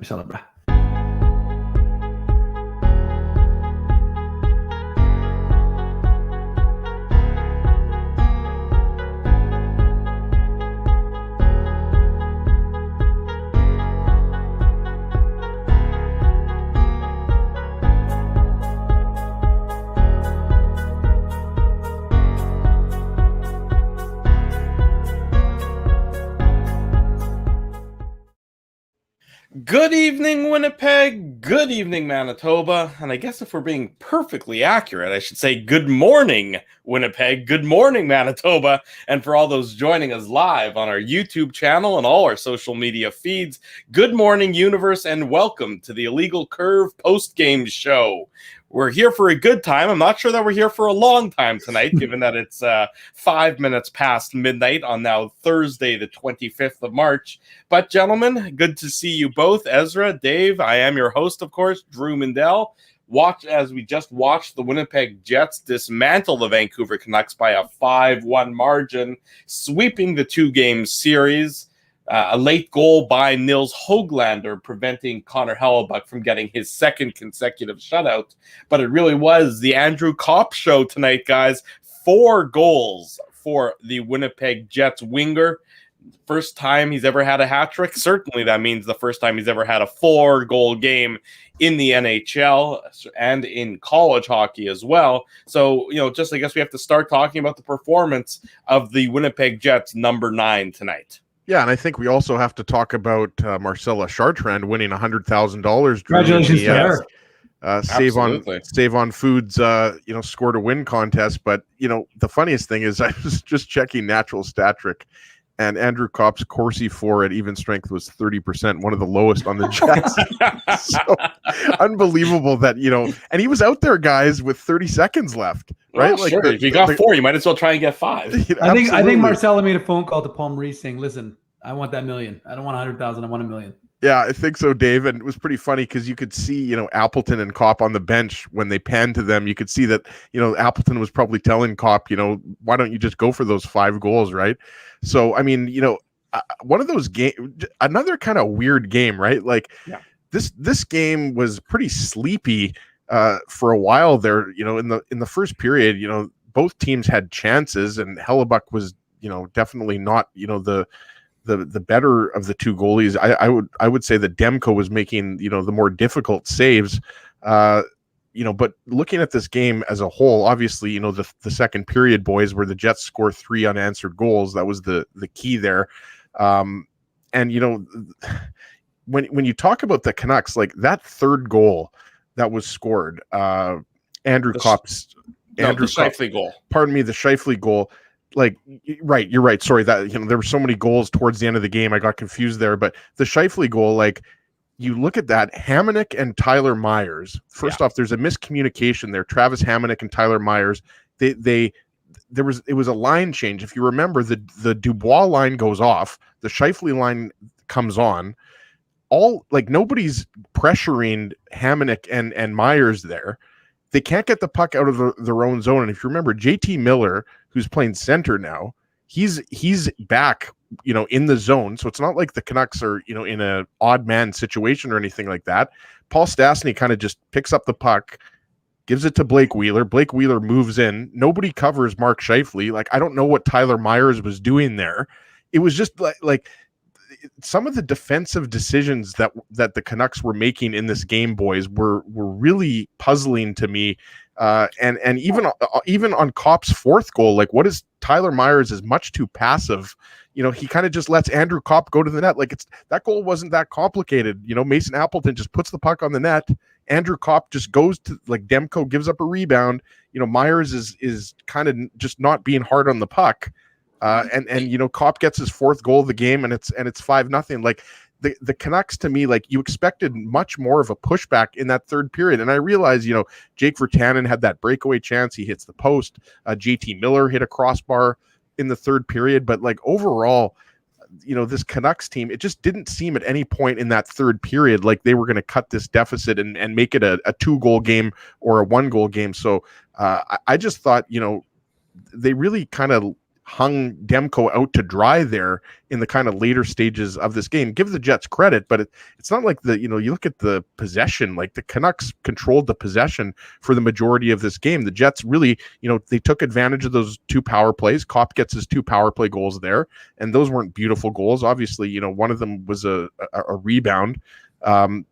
Celebrate. Good evening, Winnipeg. Good evening, Manitoba. And I guess if we're being perfectly accurate, I should say good morning, Winnipeg. Good morning, Manitoba. And for all those joining us live on our YouTube channel and all our social media feeds, good morning, universe, and welcome to the Illegal Curve post-game show. We're here for a good time. I'm not sure that we're here for a long time tonight, given that it's 5 minutes past midnight on now Thursday, the 25th of March. But gentlemen, good to see you both. Ezra, Dave, I am your host, of course, Drew Mindell. As we just watched the Winnipeg Jets dismantle the Vancouver Canucks by a 5-1 margin, sweeping the two-game series. A late goal by Nils Höglander preventing Connor Hellebuyck from getting his second consecutive shutout. But it really was the Andrew Copp show tonight, guys. 4 goals for the Winnipeg Jets winger. First time he's ever had a hat trick. Certainly that means the first time he's ever had a 4-goal game in the NHL and in college hockey as well. So, I guess we have to start talking about the performance of the Winnipeg Jets number 9 tonight. Yeah, and I think we also have to talk about Marcella Chartrand winning $100,000. Congratulations to her. Save on Foods, score to win contest. But the funniest thing is I was just checking Natural Stat Trick, and Andrew Copp's Corsi 4 at even strength was 30%, one of the lowest on the Jets. So unbelievable that and he was out there, guys, with 30 seconds left. Right? Well, sure. If you got 4, you might as well try and get 5. I think Marcella made a phone call to Paul Maurice saying, "Listen, I want that $1 million. I don't want 100,000. I want $1 million." Yeah, I think so, Dave. And it was pretty funny because you could see, Appleton and Copp on the bench when they panned to them. You could see that, Appleton was probably telling Copp, why don't you just go for those 5 goals, right? So, I mean, one of those games, another kind of weird game, right? Like, this game was pretty sleepy for a while there. In the first period, both teams had chances, and Hellebuyck was, definitely not, the better of the 2 goalies. I would say that Demko was making, the more difficult saves. But looking at this game as a whole, obviously, the second period, boys, where the Jets score 3 unanswered goals, that was the key there. And when you talk about the Canucks, like that third goal that was scored, the Scheifele goal. Pardon me, the Scheifele goal. Like, right, you're right. Sorry, that there were so many goals towards the end of the game, I got confused there. But the Scheifele goal, like, you look at that, Hamonic and Tyler Myers. First off, there's a miscommunication there. Travis Hamonic and Tyler Myers. It was a line change. If you remember, the Dubois line goes off, the Scheifele line comes on. Nobody's pressuring Hamonic and Myers there. They can't get the puck out of their own zone. And if you remember, JT Miller, who's playing center now, he's back, in the zone. So it's not like the Canucks are, in a odd man situation or anything like that. Paul Stastny kind of just picks up the puck, gives it to Blake Wheeler. Blake Wheeler moves in. Nobody covers Mark Scheifele. Like, I don't know what Tyler Myers was doing there. It was just like some of the defensive decisions that the Canucks were making in this game, boys, were really puzzling to me. And even on Copp's 4th goal, like, what is Tyler Myers is much too passive. He kind of just lets Andrew Copp go to the net. Like, that goal wasn't that complicated. Mason Appleton just puts the puck on the net. Andrew Copp just goes to, like, Demko gives up a rebound. Myers is kind of just not being hard on the puck. And Copp gets his 4th goal of the game, and it's 5-0. Like, the Canucks, to me, like, you expected much more of a pushback in that third period. And I realize, Jake Virtanen had that breakaway chance. He hits the post. JT Miller hit a crossbar in the third period. But, like, overall, this Canucks team, it just didn't seem at any point in that third period like they were going to cut this deficit and make it a 2-goal game or a 1-goal game. So I just thought, they really kind of hung Demko out to dry there in the kind of later stages of this game. Give the Jets credit, but it's not like you look at the possession, like the Canucks controlled the possession for the majority of this game. The Jets really, they took advantage of those 2 power plays. Kopp gets his 2 power play goals there, and those weren't beautiful goals. Obviously, one of them was a rebound. And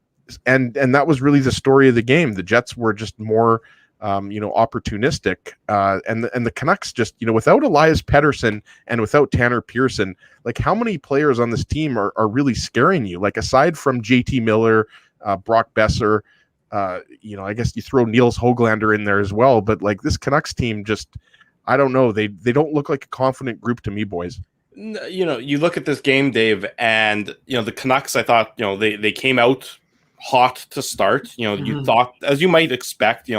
that was really the story of the game. The Jets were just more opportunistic, and the Canucks just, without Elias Pettersson and without Tanner Pearson, like how many players on this team are really scaring you? Like aside from JT Miller, Brock Besser, I guess you throw Niels Höglander in there as well, but like this Canucks team just, I don't know, they don't look like a confident group to me, boys. You look at this game, Dave, and the Canucks, I thought, they came out hot to start. You thought, as you might expect,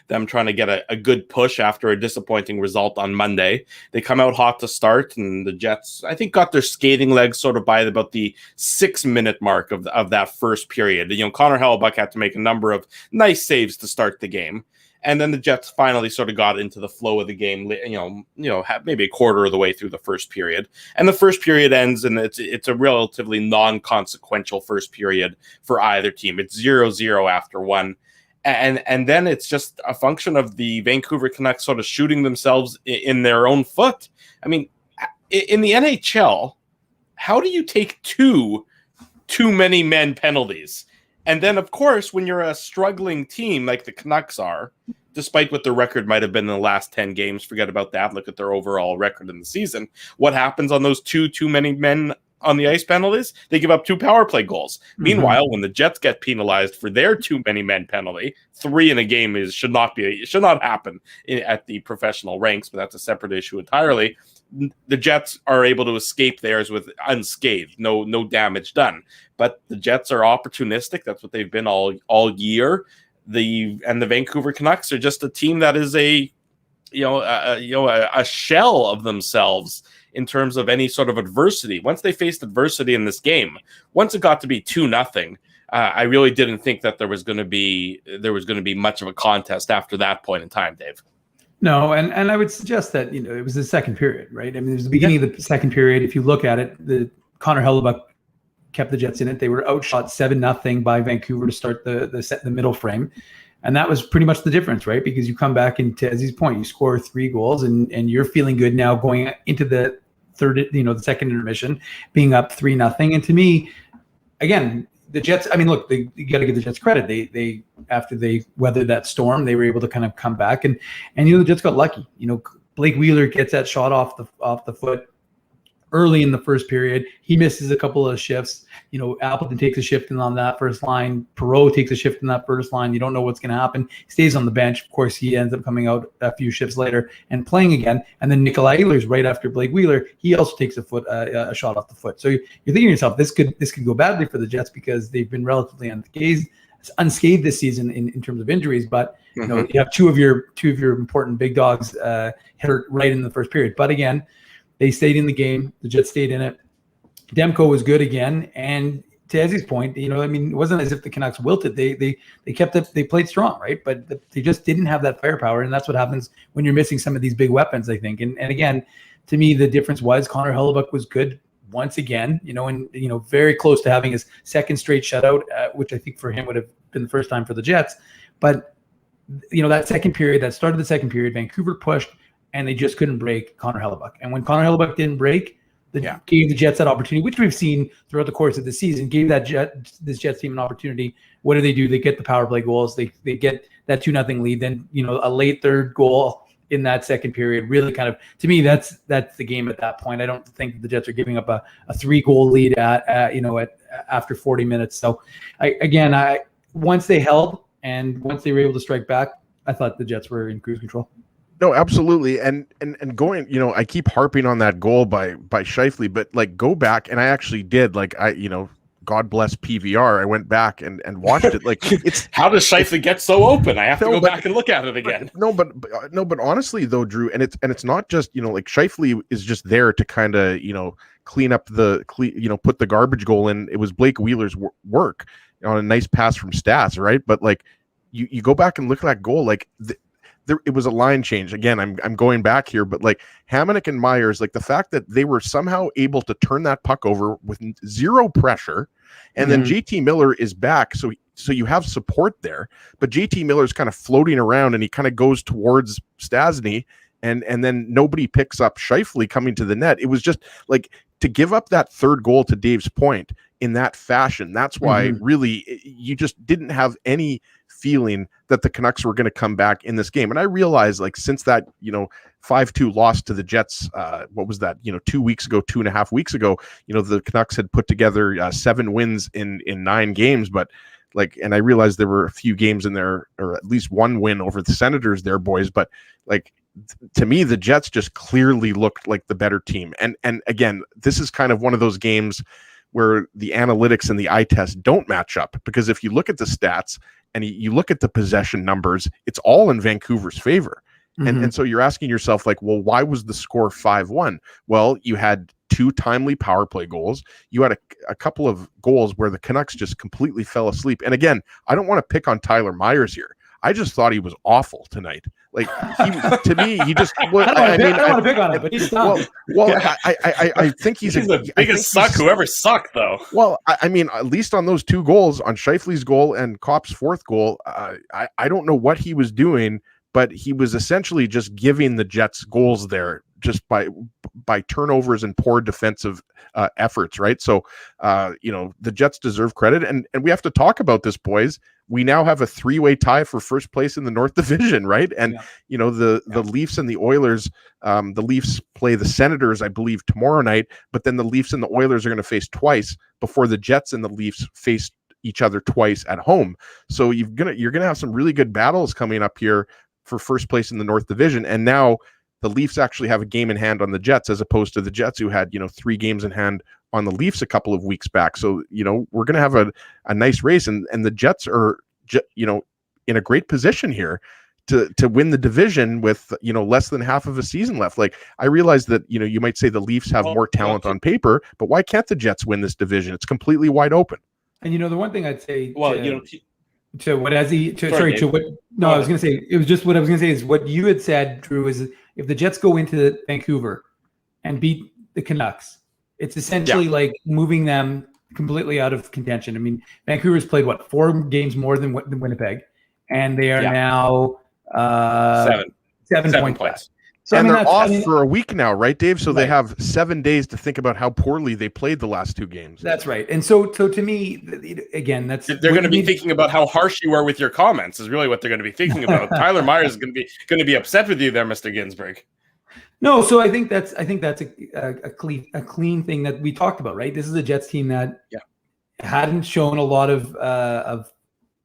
them trying to get a good push after a disappointing result on Monday. They come out hot to start, and the Jets, I think, got their skating legs sort of by about the 6-minute mark of that first period. Connor Hellebuyck had to make a number of nice saves to start the game. And then the Jets finally sort of got into the flow of the game, maybe a quarter of the way through the first period. And the first period ends, and it's a relatively non-consequential first period for either team. It's 0-0 after one. And then it's just a function of the Vancouver Canucks sort of shooting themselves in their own foot. I mean, in the NHL, how do you take too many men penalties? And then, of course, when you're a struggling team like the Canucks are, despite what their record might have been in the last 10 games, forget about that, look at their overall record in the season. What happens on those too many men on the ice penalties? They give up 2 power play goals. Meanwhile, when the Jets get penalized for their too many men penalty, 3 in a game should not happen at the professional ranks, but that's a separate issue entirely. The Jets are able to escape theirs with unscathed, no damage done. But the Jets are opportunistic. That's what they've been all year. The Vancouver Canucks are just a team that is a shell of themselves in terms of any sort of adversity. Once they faced adversity in this game, once it got to be 2-0, I really didn't think that there was going to be much of a contest after that point in time, Dave. No, and I would suggest that it was the second period, right? I mean, it was the beginning of the second period. If you look at it, the Connor Hellebuyck kept the Jets in it. They were outshot 7-0 by Vancouver to start the middle frame, and that was pretty much the difference, right? Because you come back into, as his point, you score 3 goals, and you're feeling good now going into the third, the second intermission, being up 3-0. And to me, again, the Jets, I mean, look, you got to give the Jets credit. They after they weathered that storm, they were able to kind of come back, and the Jets got lucky. Blake Wheeler gets that shot off the foot early in the first period. He misses a couple of shifts. Appleton takes a shift in on that first line. Perreault takes a shift in that first line. You don't know what's going to happen. He stays on the bench. Of course, he ends up coming out a few shifts later and playing again. And then Nikolai Ehlers, right after Blake Wheeler, he also takes a shot off the foot. So you're thinking to yourself, this could go badly for the Jets because they've been relatively unscathed this season in terms of injuries. But you have two of your important big dogs hurt right in the first period. But again, they stayed in the game. The Jets stayed in it. Demko was good again. And to Ezzy's point, it wasn't as if the Canucks wilted. They kept it. They played strong, right? But they just didn't have that firepower. And that's what happens when you're missing some of these big weapons, I think. And again, to me, the difference was Connor Hellebuyck was good once again, and very close to having his second straight shutout, which I think for him would have been the first time for the Jets. But, that second period, that started the second period, Vancouver pushed, and they just couldn't break Connor Hellebuyck. And when Connor Hellebuyck didn't break, gave the Jets that opportunity, which we've seen throughout the course of the season, gave this Jets team an opportunity. What do? They get the power play goals. They get that 2-0 lead. Then, a late third goal in that second period really kind of, to me, that's the game at that point. I don't think the Jets are giving up a 3-goal lead at after 40 minutes. So once they held and once they were able to strike back, I thought the Jets were in cruise control. No, absolutely. And going, I keep harping on that goal by Scheifele, but go back, and I actually did, God bless PVR. I went back and watched it. It's how does Scheifele get so open? I have to go back and look at it again. But honestly though, Drew, and it's not just, Scheifele is just there to kind of, clean up put the garbage goal in. It was Blake Wheeler's work on a nice pass from Stats, right? But you go back and look at that goal, it was a line change. Again, I'm going back here, but like Hamonic and Myers, like the fact that they were somehow able to turn that puck over with zero pressure, and then JT Miller is back, so you have support there, but JT Miller's kind of floating around and he kind of goes towards Stastny, and then nobody picks up Scheifele coming to the net. It was just like, to give up that third goal, to Dave's point, in that fashion. That's why really you just didn't have any feeling that the Canucks were going to come back in this game. And I realized, like, since that, 5-2 loss to the Jets, what was that, 2 weeks ago, 2.5 weeks ago, the Canucks had put together 7 wins in 9 games, but like, and I realized there were a few games in there, or at least one win over the Senators there, boys, but like, to me, the Jets just clearly looked like the better team. And again, this is kind of one of those games where the analytics and the eye test don't match up, because if you look at the stats and you look at the possession numbers, it's all in Vancouver's favor. And so you're asking yourself, like, well, why was the score 5-1? Well, you had 2 timely power play goals. You had a couple of goals where the Canucks just completely fell asleep. And again, I don't want to pick on Tyler Myers here. I just thought he was awful tonight. Like, to me, he just. Well, I don't want to pick on him, but he's done. I think he's the biggest suck whoever sucked, though. Well, I mean, at least on those 2 goals, on Scheifele's goal and Kopp's 4th goal, I don't know what he was doing, but he was essentially just giving the Jets goals there, just by turnovers and poor defensive efforts, right? So, the Jets deserve credit, and we have to talk about this, boys. We now have a 3-way tie for first place in the North Division, right? And the Leafs and the Oilers, the Leafs play the Senators, I believe, tomorrow night, but then the Leafs and the Oilers are going to face twice before the Jets and the Leafs face each other twice at home. So you're gonna have some really good battles coming up here for first place in the North Division, and now the Leafs actually have a game in hand on the Jets, as opposed to the Jets, who had 3 games in hand on the Leafs a couple of weeks back. So we're going to have a nice race, and the Jets are in a great position here to win the division with less than half of a season left. Like, I realize that you might say the Leafs have more talent on paper, but why can't the Jets win this division? It's completely wide open. And the one thing I'd say, well, to what as he to, sorry to what no I was going to say, it was just what I was going to say is what you had said, Drew, is if the Jets go into Vancouver and beat the Canucks, it's essentially like moving them completely out of contention. I mean, Vancouver's played 4 games more than Winnipeg, and they are now 7 points. So, and they're off for a week now, right, Dave? So they have 7 days to think about how poorly they played the last 2 games. That's right. And so to me, again, they're going to be thinking about how harsh you are with your comments. Is really what they're going to be thinking about. Tyler Myers is going to be upset with you there, Mr. Ginsburg. No, so I think that's a clean thing that we talked about, right? This is a Jets team that hadn't shown a lot of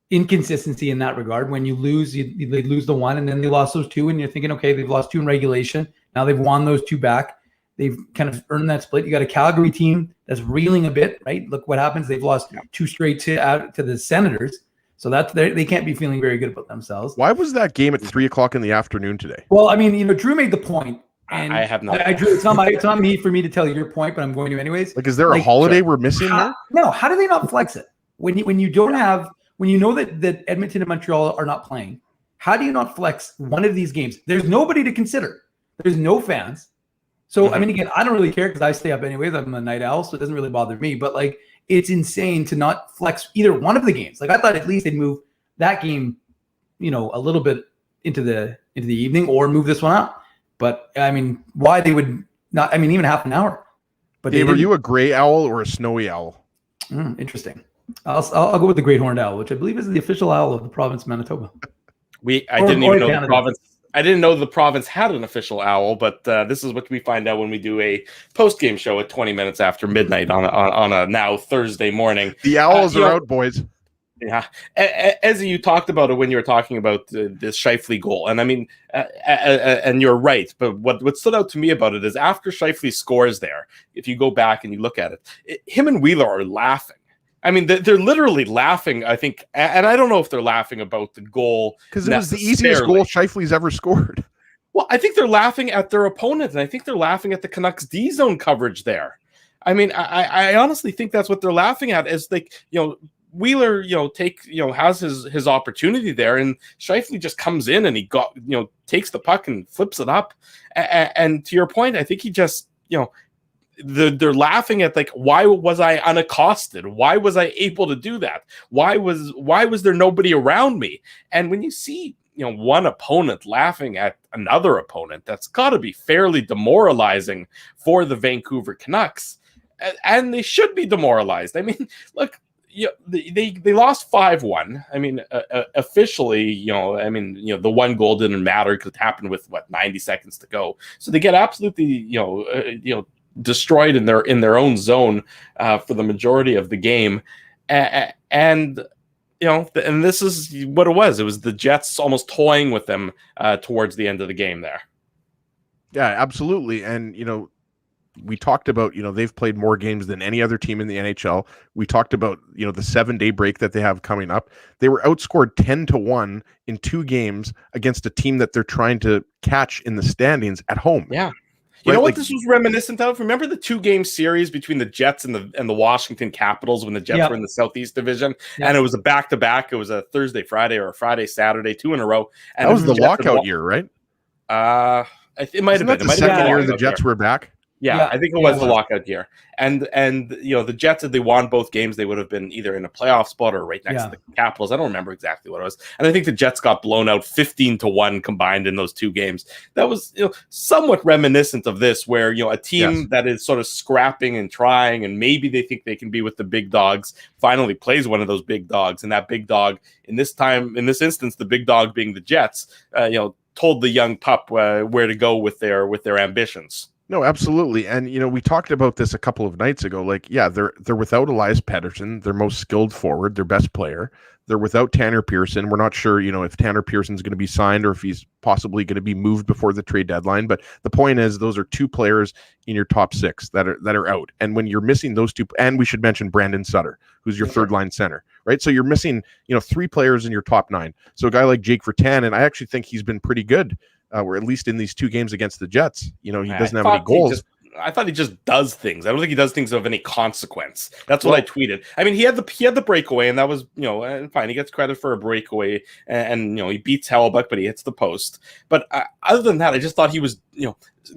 inconsistency in that regard. When you lose, they lose the 1, and then they lost those 2, and you're thinking, okay, they've lost 2 in regulation. Now they've won those 2 back. They've kind of earned that split. You got a Calgary team that's reeling a bit, right? Look what happens. They've lost 2 straight to the Senators. So they can't be feeling very good about themselves. Why was that game at 3:00 in the afternoon today? Well, I mean, Drew made the point. And I have not. Drew, it's not me for me to tell you your point, but I'm going to anyways. Like, is there a holiday we're missing there? No, how do they not flex it? When you don't have, when you know that Edmonton and Montreal are not playing, how do you not flex one of these games? There's nobody to consider. There's no fans. So, I mean, again, I don't really care because I stay up anyways. I'm a night owl, so it doesn't really bother me. But, like, it's insane to not flex either one of the games. Like, I thought at least they'd move that game, a little bit into the evening, or move this one out. But, I mean, why they would not, I mean, even half an hour. But Dave, are you a gray owl or a snowy owl? Interesting. I'll go with the great horned owl, which I believe is the official owl of the province of Manitoba. I didn't even know the province. I didn't know the province had an official owl, but this is what we find out when we do a post-game show at 20 minutes after midnight on a now Thursday morning. The owls are out, boys. Yeah, as you talked about it when you were talking about this Scheifele goal, and I mean, and you're right. But what stood out to me about it is after Scheifele scores there, if you go back and you look at it, him and Wheeler are laughing. I mean, they're literally laughing, I think, and I don't know if they're laughing about the goal because it was the easiest goal Scheifele's ever scored. Well, I think they're laughing at their opponent, and I think they're laughing at the Canucks D zone coverage there. I mean, I honestly think that's what they're laughing at. Is like, Wheeler, has his opportunity there, and Scheifele just comes in and he takes the puck and flips it up. And to your point, I think he just, they're laughing at, like, why was I unaccosted? Why was I able to do that? Why was there nobody around me? And when you see, one opponent laughing at another opponent, that's got to be fairly demoralizing for the Vancouver Canucks. And they should be demoralized. I mean, look, they lost 5-1. I mean, officially, the one goal didn't matter because it happened with 90 seconds to go. So they get absolutely, destroyed in their own zone for the majority of the game, and this is what it was. It was the Jets almost toying with them towards the end of the game there. Yeah, absolutely. And we talked about, they've played more games than any other team in the NHL. We talked about, the 7-day break that they have coming up. They were outscored 10-1 in 2 games against a team that they're trying to catch in the standings at home. Yeah. You know what this was reminiscent of? Remember the 2-game series between the Jets and the Washington Capitals when the Jets were in the Southeast Division? And it was a back-to-back. It was a Thursday, Friday, or a Friday, Saturday, 2 in a row. And that was the lockout year, right? It might have been. The second year the Jets were back? Yeah, I think it was the lockout year. And the Jets, if they won both games, they would have been either in a playoff spot or right next to the Capitals. I don't remember exactly what it was. And I think the Jets got blown out 15-1 combined in those 2 games. That was somewhat reminiscent of this, where a team that is sort of scrapping and trying, and maybe they think they can be with the big dogs, finally plays one of those big dogs. And that big dog, in this instance, the big dog being the Jets, told the young pup where to go with their ambitions. No, absolutely. And, we talked about this a couple of nights ago. Like, yeah, they're without Elias Pettersson, their most skilled forward, their best player. They're without Tanner Pearson. We're not sure, if Tanner Pearson's going to be signed or if he's possibly going to be moved before the trade deadline. But the point is, those are 2 players in your top 6 that are out. And when you're missing those 2, and we should mention Brandon Sutter, who's your third line center, right? So you're missing, 3 players in your top 9. So a guy like Jake Virtanen, I actually think he's been pretty good. Or at least in these 2 games against the Jets, he doesn't have any goals. I thought he just does things. I don't think he does things of any consequence. That's what I tweeted. I mean, he had the breakaway, and that was fine. He gets credit for a breakaway, and he beats Hellbuck, but he hits the post. But other than that, I just thought he was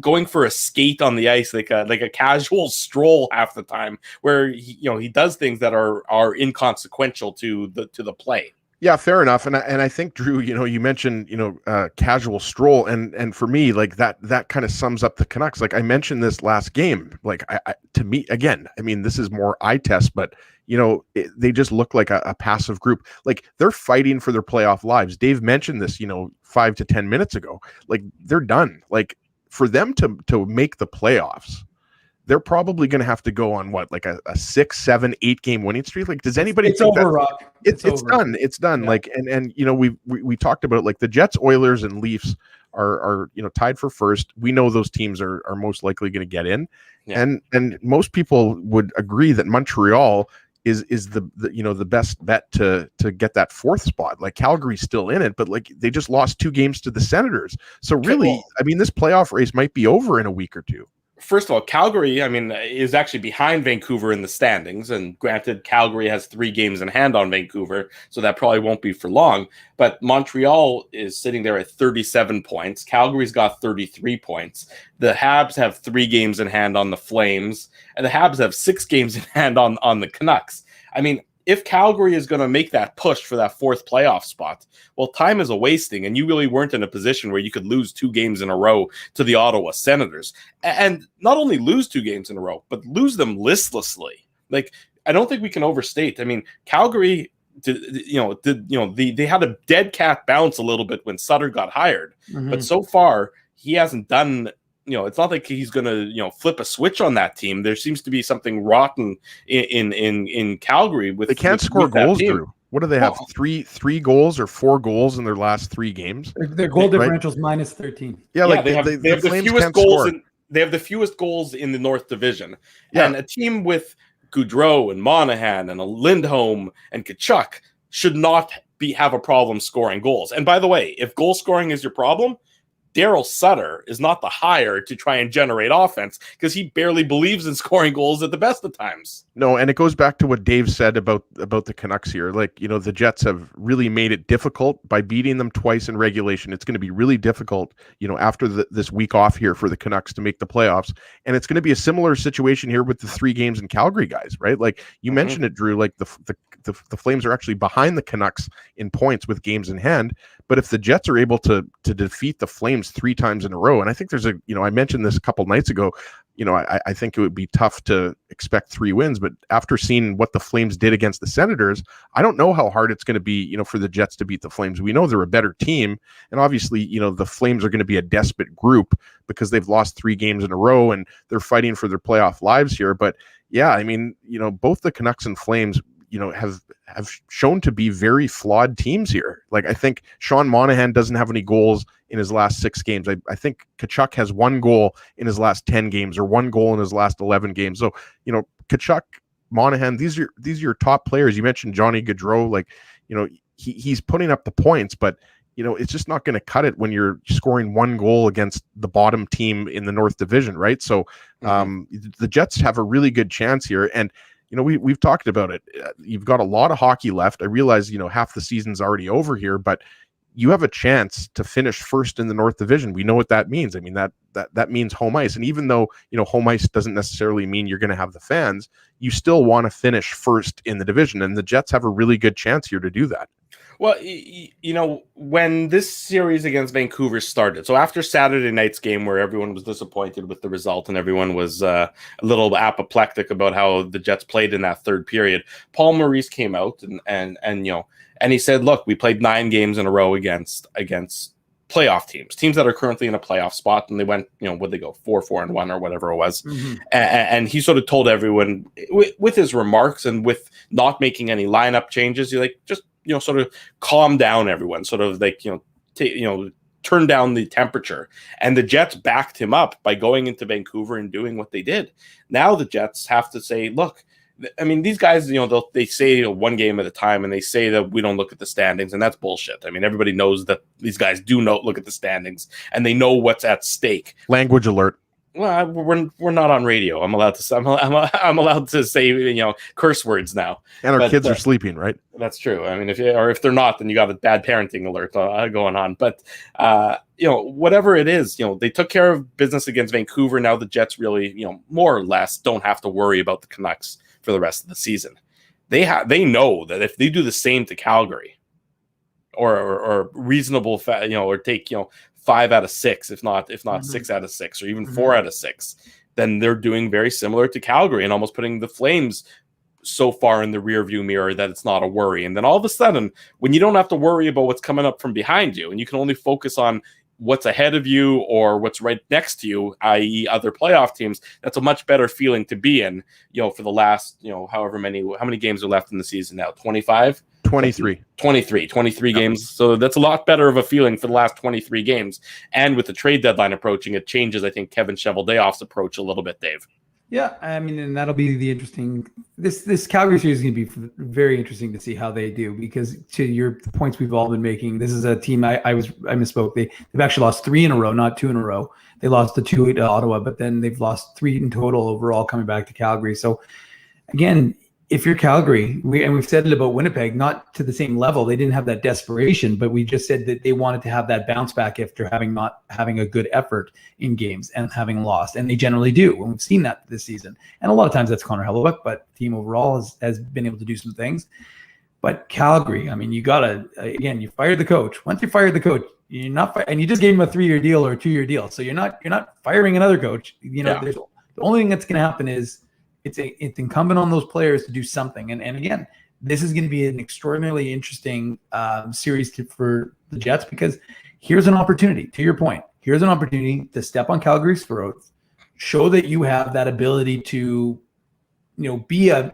going for a skate on the ice, like a casual stroll half the time, where he does things that are inconsequential to the play. Yeah, fair enough. And I think, Drew, you mentioned, casual stroll. And for me, like that kind of sums up the Canucks. Like I mentioned this last game, like to me, again, I mean, this is more eye test, but they just look like a passive group. Like they're fighting for their playoff lives. Dave mentioned this, 5 to 10 minutes ago. Like they're done. Like for them to make the playoffs, they're probably going to have to go on like a 6, 7, 8 game winning streak. Like, does anybody? It's over, Rock. It's done. It's done. Yeah. Like, and we talked about like the Jets, Oilers, and Leafs are tied for first. We know those teams are most likely going to get in, and most people would agree that Montreal is the best bet to get that 4th spot. Like Calgary's still in it, but like they just lost 2 games to the Senators. So really, I mean, this playoff race might be over in a week or 2. First of all, Calgary, I mean, is actually behind Vancouver in the standings. And granted, Calgary has 3 games in hand on Vancouver, so that probably won't be for long. But Montreal is sitting there at 37 points. Calgary's got 33 points. The Habs have 3 games in hand on the Flames, and the Habs have 6 games in hand on the Canucks. I mean, if Calgary is going to make that push for that 4th playoff spot, well, time is a wasting, and you really weren't in a position where you could lose 2 games in a row to the Ottawa Senators, and not only lose 2 games in a row, but lose them listlessly. Like, I don't think we can overstate. I mean, Calgary, they had a dead cat bounce a little bit when Sutter got hired, but so far he hasn't done. It's not like he's going to, flip a switch on that team. There seems to be something rotten in Calgary. They can't score goals, Drew. What do they have? Three goals or 4 goals in their last 3 games? Their goal differential is minus 13. Yeah, like they have the fewest goals. They have the fewest goals in the North Division. Yeah. And a team with Goudreau and Monahan and a Lindholm and Kachuk should not have a problem scoring goals. And by the way, if goal scoring is your problem, Daryl Sutter is not the hire to try and generate offense because he barely believes in scoring goals at the best of times. No, and it goes back to what Dave said about the Canucks here. Like, the Jets have really made it difficult by beating them twice in regulation. It's going to be really difficult, after this week off here for the Canucks to make the playoffs. And it's going to be a similar situation here with the 3 games in Calgary, guys, right? Like you mentioned it, Drew, like the Flames are actually behind the Canucks in points with games in hand. But if the Jets are able to defeat the Flames 3 times in a row, and I think there's I mentioned this a couple nights ago, I think it would be tough to expect 3 wins, but after seeing what the Flames did against the Senators, I don't know how hard it's going to be, for the Jets to beat the Flames. We know they're a better team, and obviously, the Flames are going to be a desperate group because they've lost 3 games in a row and they're fighting for their playoff lives here. But yeah, I mean, both the Canucks and Flames, have shown to be very flawed teams here. Like, I think Sean Monahan doesn't have any goals in his last 6 games. I think Tkachuk has 1 goal in his last 10 games or 1 goal in his last 11 games. So, Tkachuk, Monahan, these are your top players. You mentioned Johnny Gaudreau, like, he's putting up the points, but it's just not going to cut it when you're scoring 1 goal against the bottom team in the North Division, right? So the Jets have a really good chance here. And we've talked about it. You've got a lot of hockey left. I realize, half the season's already over here, but you have a chance to finish first in the North Division. We know what that means. I mean, that means home ice. And even though, home ice doesn't necessarily mean you're going to have the fans, you still want to finish first in the division. And the Jets have a really good chance here to do that. Well, when this series against Vancouver started, so after Saturday night's game where everyone was disappointed with the result and everyone was a little apoplectic about how the Jets played in that third period, Paul Maurice came out and he said, look, we played 9 games in a row against playoff teams that are currently in a playoff spot, and they went, would they go 4-4-1 or whatever it was. And he sort of told everyone with his remarks and with not making any lineup changes, just sort of calm down everyone, sort of like, turn down the temperature. And the Jets backed him up by going into Vancouver and doing what they did. Now the Jets have to say, look, I mean, these guys, they say 1 game at a time, and they say that we don't look at the standings, and that's bullshit. I mean, everybody knows that these guys do look at the standings, and they know what's at stake. Language alert. Well, we're not on radio. I'm allowed to say curse words now. And our kids are sleeping, right? That's true. I mean, if they're not, then you got a bad parenting alert going on. But whatever it is, they took care of business against Vancouver. Now the Jets really, more or less, don't have to worry about the Canucks for the rest of the season. They know that if they do the same to Calgary, or reasonable, or take 5 out of 6, if not 6 out of 6, or even 4 out of 6, then they're doing very similar to Calgary and almost putting the Flames so far in the rearview mirror that it's not a worry. And then all of a sudden, when you don't have to worry about what's coming up from behind you, and you can only focus on what's ahead of you or what's right next to you, i.e. other playoff teams, that's a much better feeling to be in, for the last, how many games are left in the season now? 25? 23 games. So that's a lot better of a feeling for the last 23 games. And with the trade deadline approaching, it changes, I think, Kevin Cheveldayoff's approach a little bit, Dave. Yeah, I mean, and that'll be the interesting. This Calgary series is going to be very interesting to see how they do, because to your points we've all been making, this is a team. I misspoke. They've actually lost 3 in a row, not 2 in a row. They lost the 2 to Ottawa, but then they've lost 3 in total overall coming back to Calgary. So again, if you're Calgary, we've said it about Winnipeg, not to the same level. They didn't have that desperation, but we just said that they wanted to have that bounce back after not having a good effort in games and having lost. And they generally do. And we've seen that this season. And a lot of times that's Connor Hellebuyck, but the team overall has been able to do some things. But Calgary, I mean, you fired the coach. Once you fired the coach, you're not, and you just gave him a 3-year deal or a 2-year deal. So you're not firing another coach. The only thing that's going to happen is, it's incumbent on those players to do something. And again, this is going to be an extraordinarily interesting series for the Jets, because here's an opportunity, to your point, here's an opportunity to step on Calgary's throat, show that you have that ability to, be a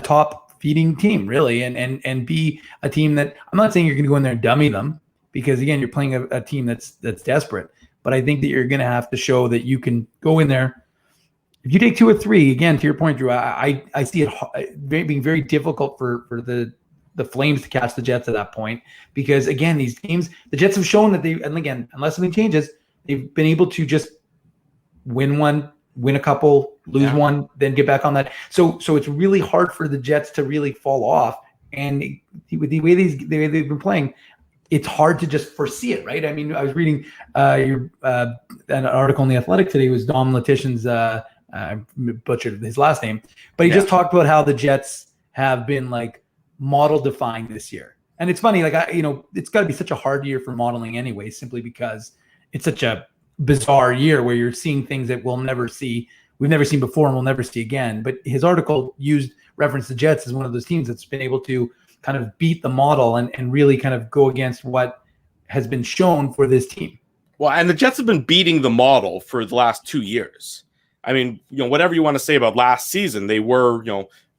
top feeding team, really, and be a team that, I'm not saying you're going to go in there and dummy them, because again, you're playing a team that's desperate, but I think that you're going to have to show that you can go in there. If you take 2 or 3, again, to your point, Drew, I see it being very difficult for the Flames to catch the Jets at that point, because again, these games, the Jets have shown that and again, unless something changes, They've been able to just win one, win a couple, lose one, then get back on that. So it's really hard for the Jets to really fall off. And with the way they've been playing, it's hard to just foresee it, right? I mean, I was reading an article in The Athletic today. It was Dom Letition's, I butchered his last name, but he just talked about how the Jets have been like model defying this year. And it's funny, like, it's got to be such a hard year for modeling anyway, simply because it's such a bizarre year where you're seeing things that we'll never see, we've never seen before, and we'll never see again. But his article referenced the Jets as one of those teams that's been able to kind of beat the model and really kind of go against what has been shown for this team. Well, and the Jets have been beating the model for the last 2 years. I mean, whatever you want to say about last season, they were,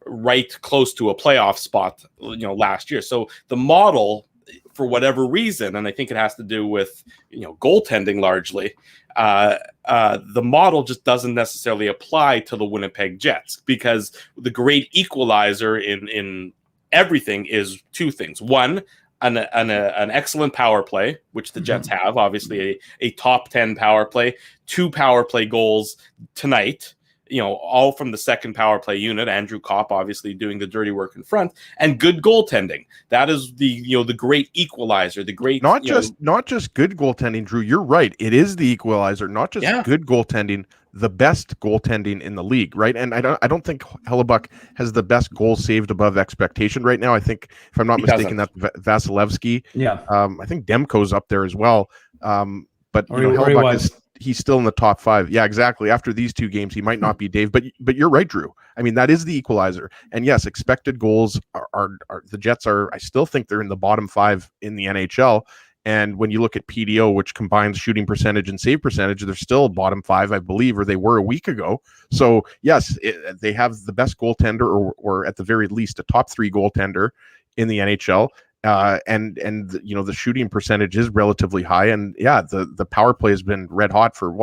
right close to a playoff spot, last year. So the model, for whatever reason, and I think it has to do with, goaltending largely, the model just doesn't necessarily apply to the Winnipeg Jets, because the great equalizer in everything is two things. One, an excellent power play, which the Jets have, obviously a top 10 power play, 2 power play goals tonight, all from the second power play unit. Andrew Kopp obviously doing the dirty work in front, and good goaltending. That is the great equalizer, the great not just good goaltending, Drew. You're right. It is the equalizer, not just good goaltending, the best goaltending in the league, right? And I don't think Hellebuck has the best goals saved above expectation right now. I think, if I'm not mistaken, that's Vasilevsky. Yeah. I think Demko's up there as well. But Hellebuck he's still in the top 5. Yeah, exactly. After these 2 games, he might not be Dave, but you're right, Drew. I mean, that is the equalizer. And yes, expected goals are the Jets are, I still think they're in the bottom 5 in the NHL. And when you look at PDO, which combines shooting percentage and save percentage, they're still bottom 5, I believe, or they were a week ago. So yes, they have the best goaltender, or at the very least a top 3 goaltender in the NHL. And the shooting percentage is relatively high, and the power play has been red hot for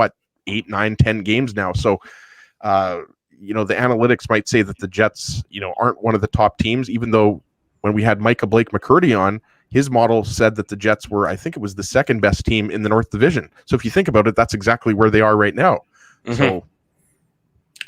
8, 9, 10 games now. So the analytics might say that the Jets aren't one of the top teams, even though when we had Micah Blake McCurdy on, his model said that the Jets were, I think it was the second best team in the North Division. So if you think about it, that's exactly where they are right now. So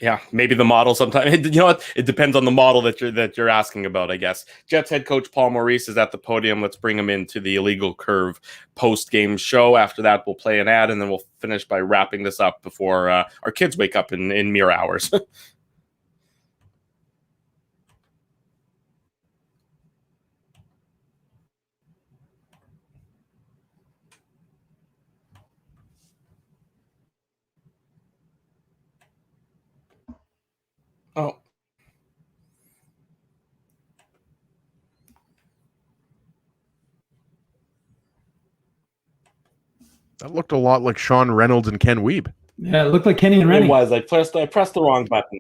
yeah, maybe the model sometimes. It depends on the model that you're asking about, I guess. Jets head coach Paul Maurice is at the podium. Let's bring him into the Illegal Curve post-game show. After that, we'll play an ad, and then we'll finish by wrapping this up before our kids wake up in mere hours. Oh. that looked a lot like Sean Reynolds and Ken Wiebe. Yeah, it looked like Kenny and Rennie. It was. I pressed the wrong button.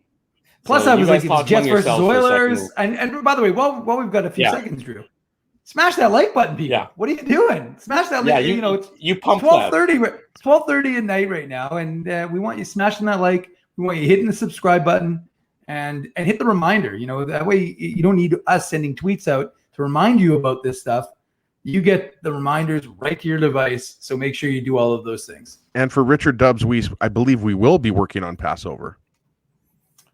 Plus, I was like, it's Jets versus Oilers. And by the way, while we've got a few seconds, Drew, smash that like button, people. Yeah. What are you doing? Smash that like. You pump 12:30. It's 12:30 at night right now, and we want you smashing that like. We want you hitting the subscribe button. And hit the reminder, that way you don't need us sending tweets out to remind you about this stuff. You get the reminders right to your device. So make sure you do all of those things. And for Richard Dubs, I believe we will be working on Passover.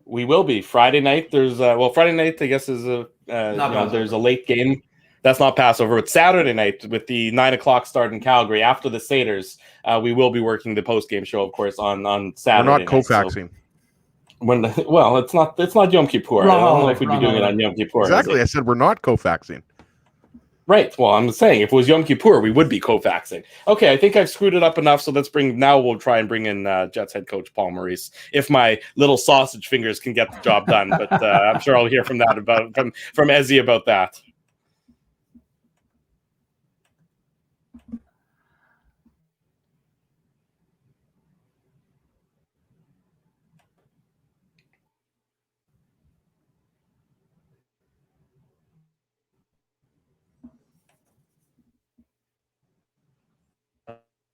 We will be Friday night. There's Friday night, I guess, is there's a late game. That's not Passover. It's Saturday night with the 9:00 start in Calgary after the Satyrs. We will be working the post game show, of course, on Saturday. We're not co-faxing. It's not Yom Kippur. I don't know if we'd be doing it on Yom Kippur. Exactly. I said we're not co-faxing. Right. Well, I'm saying if it was Yom Kippur, we would be co-faxing. Okay, I think I've screwed it up enough. So we'll try and bring in Jets head coach Paul Maurice, if my little sausage fingers can get the job done. But I'm sure I'll hear from Ezzy about that.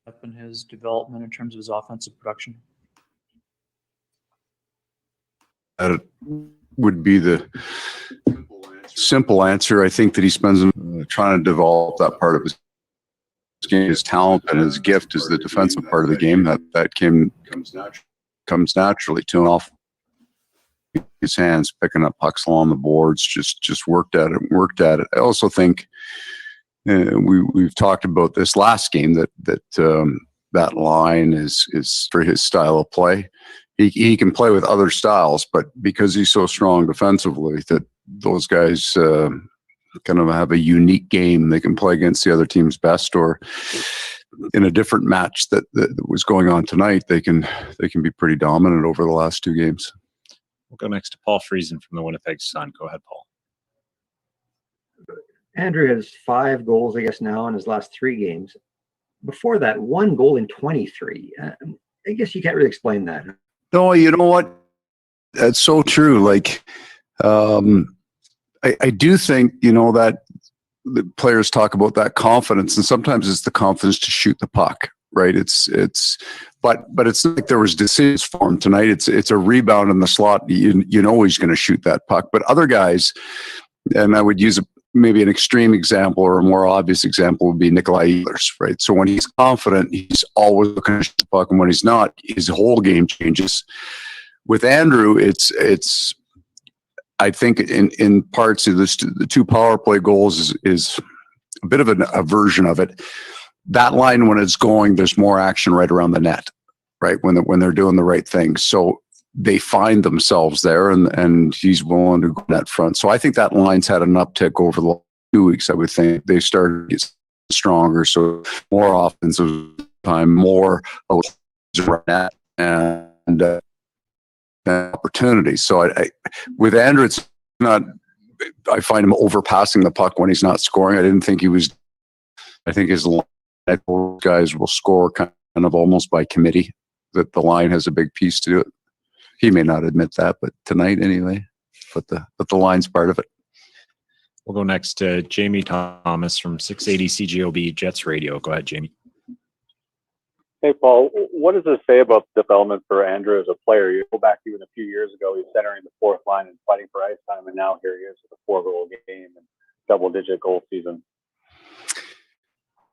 Up in his development in terms of his offensive production? That would be the simple answer. I think that he spends trying to develop that part of his game, his talent and his gift is the defensive part of the game. That comes naturally to him off his hands, picking up pucks along the boards, just worked at it. I also think we've talked about this last game that line is for his style of play. He can play with other styles, but because he's so strong defensively, that those guys kind of have a unique game. They can play against the other team's best, or in a different match that was going on tonight, they can be pretty dominant over the last two games. We'll go next to Paul Friesen from the Winnipeg Sun. Go ahead, Paul. Andrew has 5 goals, I guess, now in his last 3 games. Before that, 1 goal in 23. I guess you can't really explain that. No, you know what? That's so true. Like, I do think, that the players talk about that confidence, and sometimes it's the confidence to shoot the puck, right? But it's not like there was decisions for him tonight. It's a rebound in the slot. You know he's going to shoot that puck. But other guys, and I would use maybe an extreme example or a more obvious example would be Nikolai Ehlers, right? So when he's confident, he's always looking to shoot the puck, and when he's not, his whole game changes. With Andrew, it's I think in parts of this, the 2 power play goals is a bit of a version of it. That line, when it's going, there's more action right around the net, right? When they're doing the right things. So they find themselves there, and he's willing to go net front. So I think that line's had an uptick over the last 2 weeks. I would think they started to get stronger. So more offensive time, more net and opportunities. So I with Andrew, it's not. I find him overpassing the puck when he's not scoring. I didn't think he was. I think his guys will score kind of almost by committee. That the line has a big piece to it. He may not admit that, but tonight anyway. But the line's part of it. We'll go next to Jamie Thomas from 680 CJOB Jets Radio. Go ahead, Jamie. Hey, Paul, what does this say about the development for Andrew as a player? You go back even a few years ago, he was centering the 4th line and fighting for ice time, and now here he is with a 4-goal game and double-digit goal season.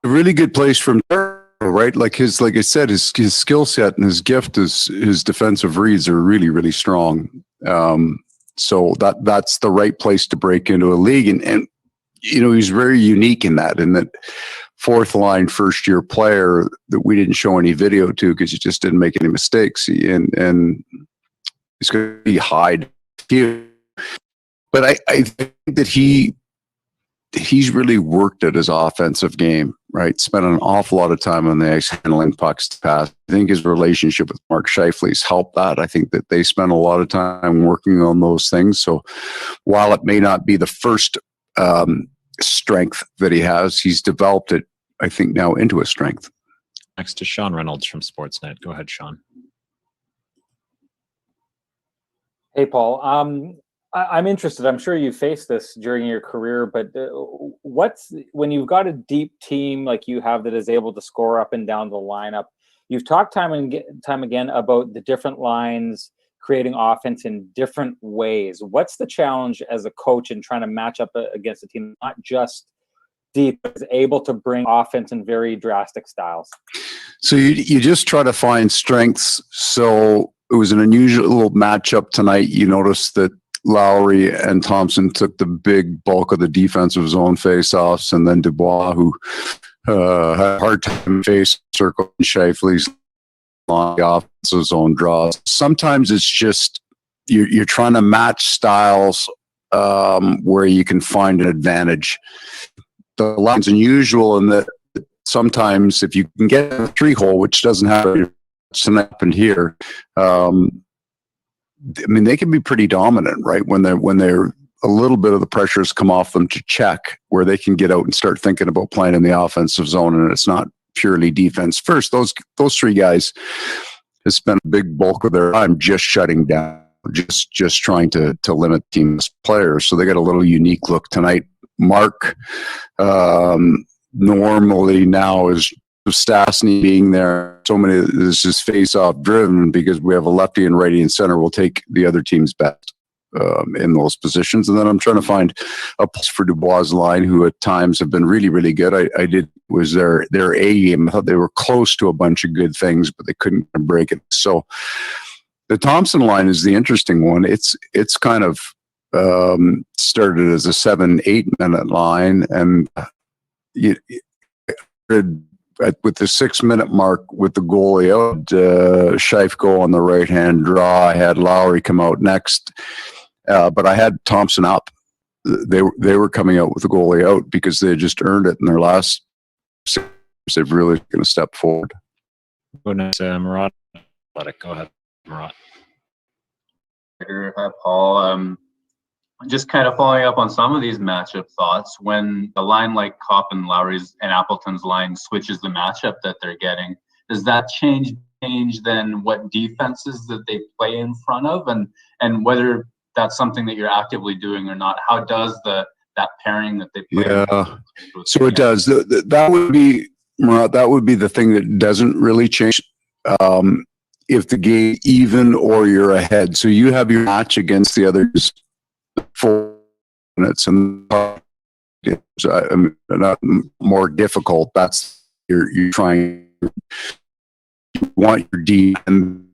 A really good place from there, right? Like I said, his skill set and his gift his defensive reads are really, really strong. So that's the right place to break into a league, and he's very unique in that 4th line first year player that we didn't show any video to because he just didn't make any mistakes, and he's going to be high. But I think that he's really worked at his offensive game, right? Spent an awful lot of time on the ice handling pucks to pass. I think his relationship with Mark Scheifele's helped that. I think that they spent a lot of time working on those things. So while it may not be the first strength that he has, he's developed it, I think, now into a strength. Next to Sean Reynolds from Sportsnet. Go ahead, Sean. Hey, Paul. I'm interested. I'm sure you faced this during your career, but when you've got a deep team like you have that is able to score up and down the lineup, you've talked time and time again about the different lines creating offense in different ways. What's the challenge as a coach in trying to match up against a team not just deep, but is able to bring offense in very drastic styles? So you just try to find strengths. So it was an unusual little matchup tonight. You noticed that Lowry and Thompson took the big bulk of the defensive zone faceoffs, and then Dubois, who had a hard time face circle, and Scheifele's on the offensive zone draws. Sometimes it's just you're trying to match styles where you can find an advantage. The line's unusual in that sometimes if you can get a 3-hole, which doesn't happen here, they can be pretty dominant, right? When they're a little bit of the pressures come off them to check, where they can get out and start thinking about playing in the offensive zone, and it's not purely defense first. Those 3 guys have spent a big bulk of their time just shutting down, just trying to limit team's players. So they got a little unique look tonight. Mark normally now is Stastny being there. So many is just face-off driven because we have a lefty and righty and center will take the other team's best. in those positions. And then I'm trying to find a place for Dubois' line, who at times have been really, really good. Was their A game. I thought they were close to a bunch of good things, but they couldn't break it. So the Thompson line is the interesting one. It's kind of started as a 7-8 minute line, and with the 6 minute mark with the goalie out, Scheif go on the right hand draw. I had Lowry come out next, but I had Thompson up. They were coming out with the goalie out because they just earned it in their last 6 years. They've really going to step forward. Go next, Murat. Let it go ahead, Murat. Hi, Paul. Just kind of following up on some of these matchup thoughts. When a line like Kopp and Lowry's and Appleton's line switches the matchup that they're getting, does that change then what defenses that they play in front of, and whether that's something that you're actively doing or not? How does that pairing that they play? Yeah, so it does. That would be, Murat, that would be the thing that doesn't really change. If the game even or you're ahead, so you have your match against the others 4 minutes, and it's not more difficult. That's you're trying. You want your D, and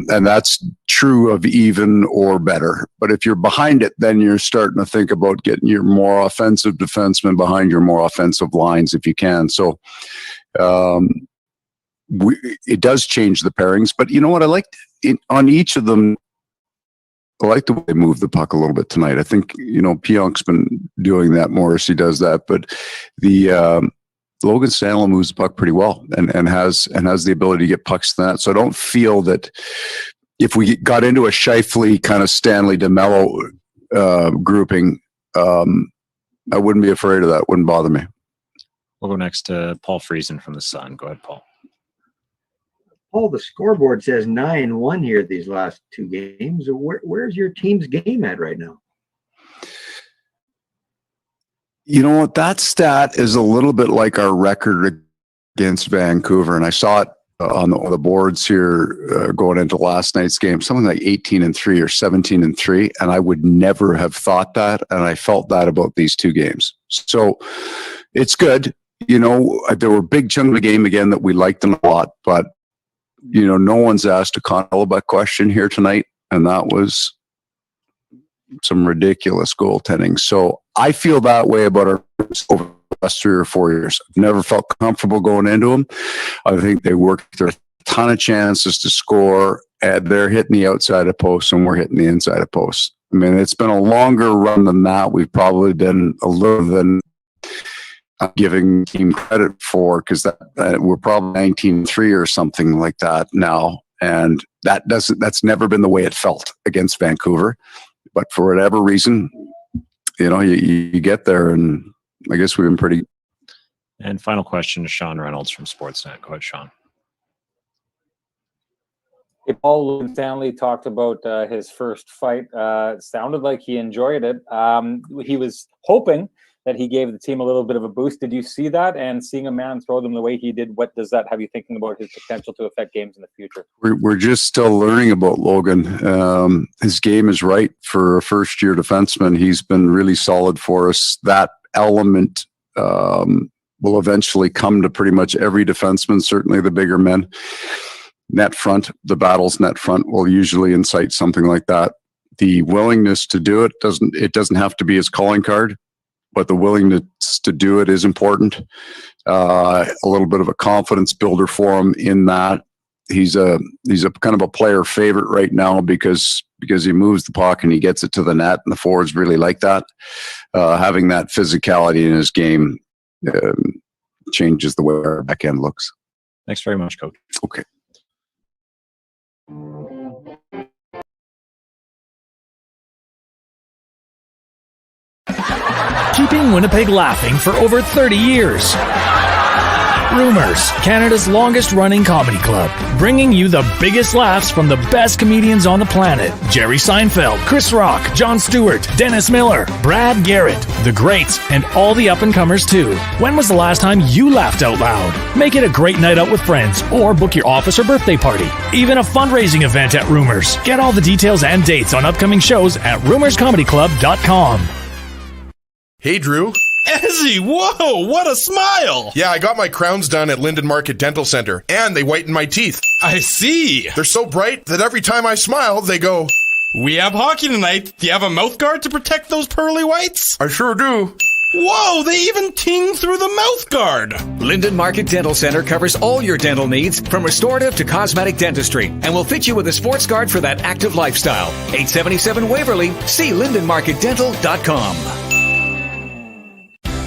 that's true of even or better. But if you're behind it, then you're starting to think about getting your more offensive defensemen behind your more offensive lines if you can. So it does change the pairings. But you know what? I liked on each of them. I like the way they move the puck a little bit tonight. I think, Pionk's been doing that. Maurice, he does that. But the Logan Stanley moves the puck pretty well and has the ability to get pucks to that. So I don't feel that if we got into a Scheifele kind of Stanley DeMello grouping, I wouldn't be afraid of that. Wouldn't bother me. We'll go next to Paul Friesen from the Sun. Go ahead, Paul. Paul, the scoreboard says 9-1 here these last 2 games. Where's your team's game at right now? You know what? That stat is a little bit like our record against Vancouver, and I saw it on the boards here going into last night's game, something like 18-3 or 17-3, and I would never have thought that, and I felt that about these 2 games. So it's good. There were big chunks of the game again that we liked them a lot, but no one's asked a Connor Hellebuyck question here tonight, and that was some ridiculous goaltending. So I feel that way about our over the last 3 or 4 years. I've never felt comfortable going into them. I think they worked a ton of chances to score, and they're hitting the outside of posts, and we're hitting the inside of posts. I mean, it's been a longer run than that. We've probably been a little than giving team credit for, because we're probably 19-3 or something like that now, and that's never been the way it felt against Vancouver. But for whatever reason, you get there, and I guess we've been pretty. And final question to Sean Reynolds from Sportsnet. Go ahead, Sean. Paul Stanley talked about his first fight. It sounded like he enjoyed it. He was hoping that he gave the team a little bit of a boost. Did you see that? And seeing a man throw them the way he did, what does that have you thinking about his potential to affect games in the future? We're just still learning about Logan. His game is right for a first-year defenseman. He's been really solid for us. That element will eventually come to pretty much every defenseman, certainly the bigger men. Net front, the battles net front will usually incite something like that. The willingness to do it doesn't have to be his calling card, but the willingness to do it is important. A little bit of a confidence builder for him in that. He's a kind of a player favorite right now because he moves the puck and he gets it to the net, and the forwards really like that. Having that physicality in his game changes the way our back end looks. Thanks very much, Coach. Okay. Keeping Winnipeg laughing for over 30 years. Rumors, Canada's longest-running comedy club, bringing you the biggest laughs from the best comedians on the planet. Jerry Seinfeld, Chris Rock, Jon Stewart, Dennis Miller, Brad Garrett, the greats, and all the up-and-comers too. When was the last time you laughed out loud? Make it a great night out with friends, or book your office or birthday party. Even a fundraising event at Rumors. Get all the details and dates on upcoming shows at rumorscomedyclub.com. Hey, Drew. Ezzy, whoa, what a smile! Yeah, I got my crowns done at Linden Market Dental Center, and they whiten my teeth. I see. They're so bright that every time I smile, they go... We have hockey tonight. Do you have a mouth guard to protect those pearly whites? I sure do. Whoa, they even ting through the mouth guard. Linden Market Dental Center covers all your dental needs from restorative to cosmetic dentistry and will fit you with a sports guard for that active lifestyle. 877 Waverly. See lindenmarketdental.com.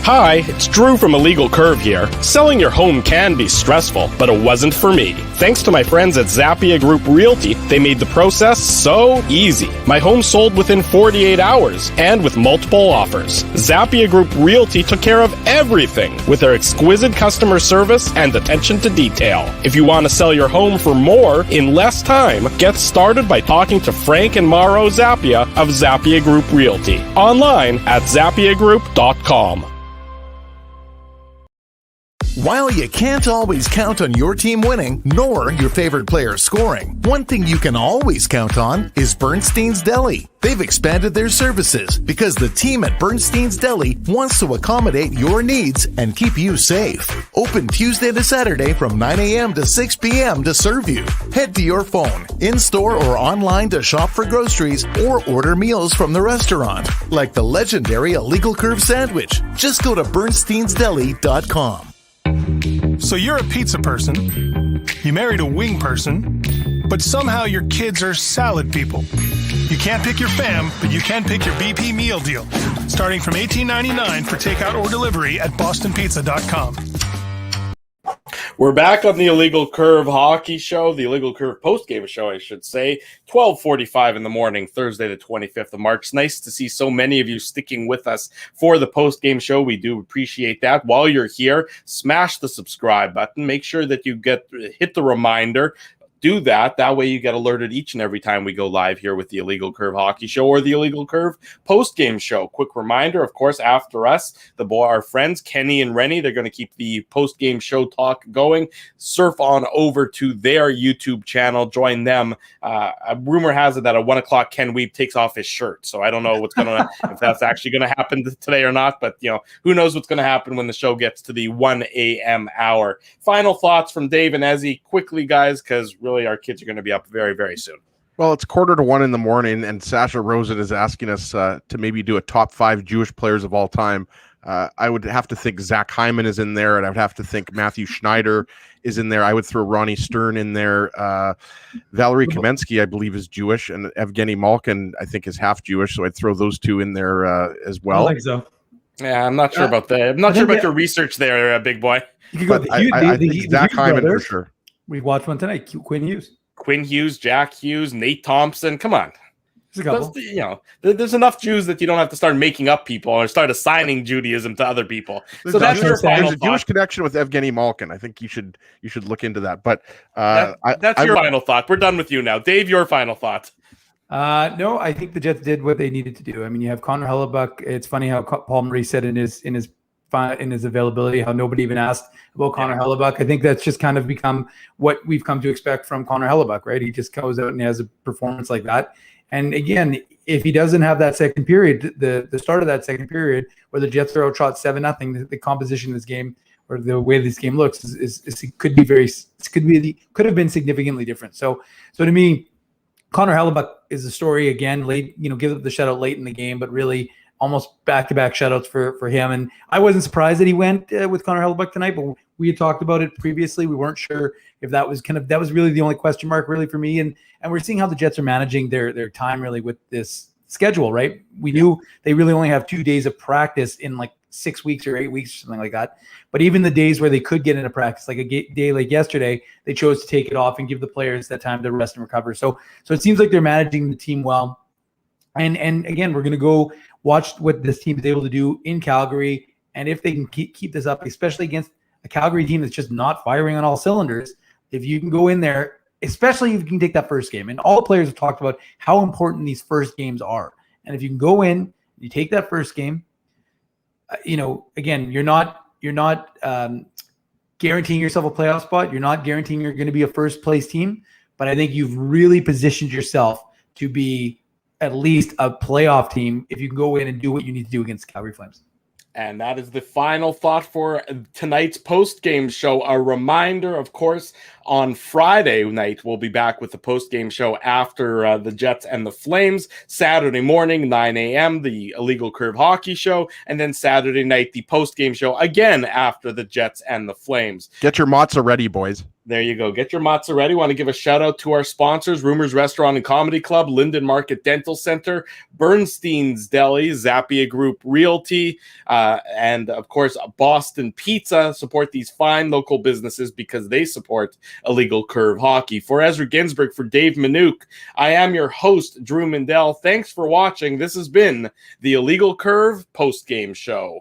Hi, it's Drew from Illegal Curve here. Selling your home can be stressful, but it wasn't for me. Thanks to my friends at Zappia Group Realty, they made the process so easy. My home sold within 48 hours and with multiple offers. Zappia Group Realty took care of everything with their exquisite customer service and attention to detail. If you want to sell your home for more in less time, get started by talking to Frank and Mauro Zappia of Zappia Group Realty. Online at zappiagroup.com. While you can't always count on your team winning, nor your favorite player scoring, one thing you can always count on is Bernstein's Deli. They've expanded their services because the team at Bernstein's Deli wants to accommodate your needs and keep you safe. Open Tuesday to Saturday from 9 a.m. to 6 p.m. to serve you. Head to your phone, in-store or online to shop for groceries or order meals from the restaurant, like the legendary Illegal Curve sandwich. Just go to bernsteinsdeli.com. So you're a pizza person, you married a wing person, but somehow your kids are salad people. You can't pick your fam, but you can pick your BP meal deal, starting from $18.99 for takeout or delivery at bostonpizza.com. We're back on the Illegal Curve hockey show, the Illegal Curve postgame show, I should say. 12:45 in the morning, Thursday, the 25th of March. Nice to see so many of you sticking with us for the postgame show. We do appreciate that. While you're here, smash the subscribe button. Make sure that you hit the reminder. Do that. That way you get alerted each and every time we go live here with the Illegal Curve Hockey Show or the Illegal Curve Post-Game Show. Quick reminder, of course, after us, our friends Kenny and Rennie, they're going to keep the post-game show talk going. Surf on over to their YouTube channel. Join them. A rumor has it that at 1 o'clock, Ken Weeb takes off his shirt. So I don't know what's going to if that's actually going to happen today or not. But, who knows what's going to happen when the show gets to the 1 a.m. hour. Final thoughts from Dave and Ezzy. Quickly, guys, because really our kids are going to be up very, very soon. Well, it's 1:45 in the morning, and Sasha Rosen is asking us to maybe do a top 5 Jewish players of all time. I would have to think Zach Hyman is in there, and I would have to think Matthew Schneider is in there. I would throw Ronnie Stern in there. Valerie Kamensky, I believe, is Jewish, and Evgeny Malkin, I think, is half Jewish, so I'd throw those two in there as well. I think so. Yeah, I'm not sure about that. I'm not sure about your research there, big boy. You could go I think Zach Hyman for sure. We watched one tonight. Quinn Hughes, Jack Hughes, Nate Thompson. Come on. There's a couple. There's enough Jews that you don't have to start making up people or start assigning Judaism to other people. So that's your final thought. Jewish connection with Evgeny Malkin. I think you should look into that. But that's your final thought. We're done with you now. Dave, your final thought. No, I think the Jets did what they needed to do. I mean, you have Connor Hellebuck. It's funny how Paul Maurice said in his availability how nobody even asked about Connor Hellebuck. I think that's just kind of become what we've come to expect from Connor Hellebuck, right? He just goes out and has a performance like that. And again, if he doesn't have that second period, the start of that second period where the Jets are outshot 7-0, the composition of this game or the way this game looks could have been significantly different. So to me, Connor Hellebuck is a story again, late, give up the shutout late in the game, but really almost back-to-back shutouts for him. And I wasn't surprised that he went with Connor Hellebuck tonight, but we had talked about it previously. We weren't sure if that was really the only question mark really for me. And we're seeing how the Jets are managing their time really with this schedule, right? We knew they really only have 2 days of practice in like 6 weeks or 8 weeks or something like that. But even the days where they could get into practice, like a day like yesterday, they chose to take it off and give the players that time to rest and recover. So it seems like they're managing the team well. And again, we're going to go watch what this team is able to do in Calgary. And if they can keep this up, especially against a Calgary team that's just not firing on all cylinders, if you can go in there, especially if you can take that first game, and all the players have talked about how important these first games are. And if you can go in, you take that first game, again, you're not guaranteeing yourself a playoff spot. You're not guaranteeing you're going to be a first place team, but I think you've really positioned yourself to be at least a playoff team if you can go in and do what you need to do against the Calgary Flames. And that is the final thought for tonight's post-game show. A reminder, of course, on Friday night, we'll be back with the post-game show after the Jets and the Flames. Saturday morning, 9 a.m., the Illegal Curve Hockey Show. And then Saturday night, the post-game show again after the Jets and the Flames. Get your matzah ready, boys. There you go. Get your matzah ready. Want to give a shout out to our sponsors, Rumors Restaurant and Comedy Club, Linden Market Dental Center, Bernstein's Deli, Zappia Group Realty, and of course, Boston Pizza. Support these fine local businesses because they support Illegal Curve Hockey. For Ezra Ginsburg, for Dave Manouk, I am your host, Drew Mindell. Thanks for watching. This has been the Illegal Curve Post-Game Show.